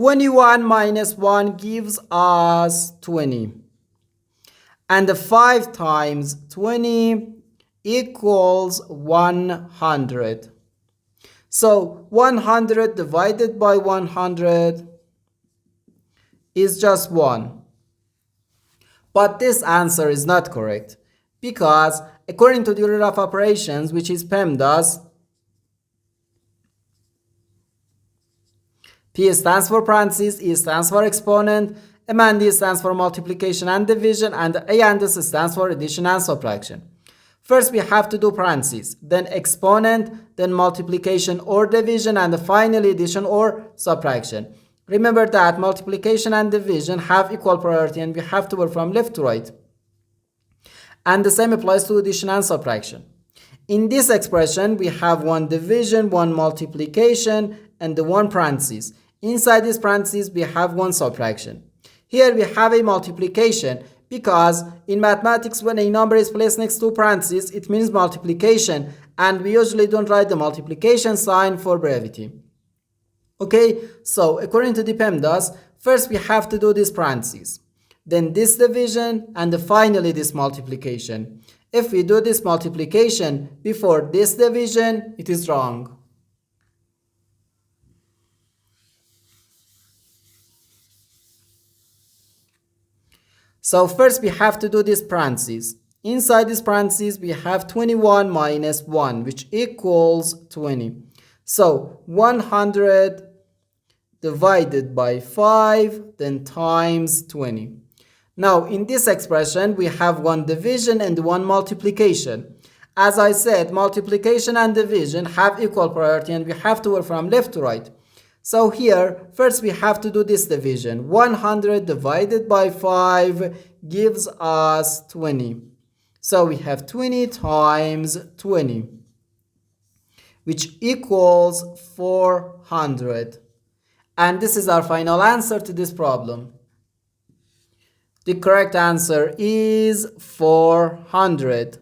21 minus 1 gives us 20. And the 5 times 20 equals 100. So 100 divided by 100 is just 1. But this answer is not correct because according to the order of operations, which is PEMDAS, P stands for parentheses, E stands for exponent, M and D stands for multiplication and division, and A and S stands for addition and subtraction. First we have to do parentheses, then exponent, then multiplication or division, and finally addition or subtraction. Remember that multiplication and division have equal priority and we have to work from left to right. And the same applies to addition and subtraction. In this expression, we have one division, one multiplication, and the one parentheses. Inside this parentheses, we have one subtraction. Here we have a multiplication because in mathematics, when a number is placed next to parentheses, it means multiplication, and we usually don't write the multiplication sign for brevity. Okay, so according to the PEMDAS, first we have to do this parentheses, then this division, and finally this multiplication. If we do this multiplication before this division, it is wrong. So first we have to do this parentheses. Inside this parentheses, we have 21 minus 1, which equals 20. So 100 divided by 5, then times 20. Now in this expression, we have one division and one multiplication. As I said, multiplication and division have equal priority and we have to work from left to right. So here, first we have to do this division. 100 divided by 5 gives us 20. So we have 20 times 20, which equals 400. And this is our final answer to this problem. The correct answer is 400.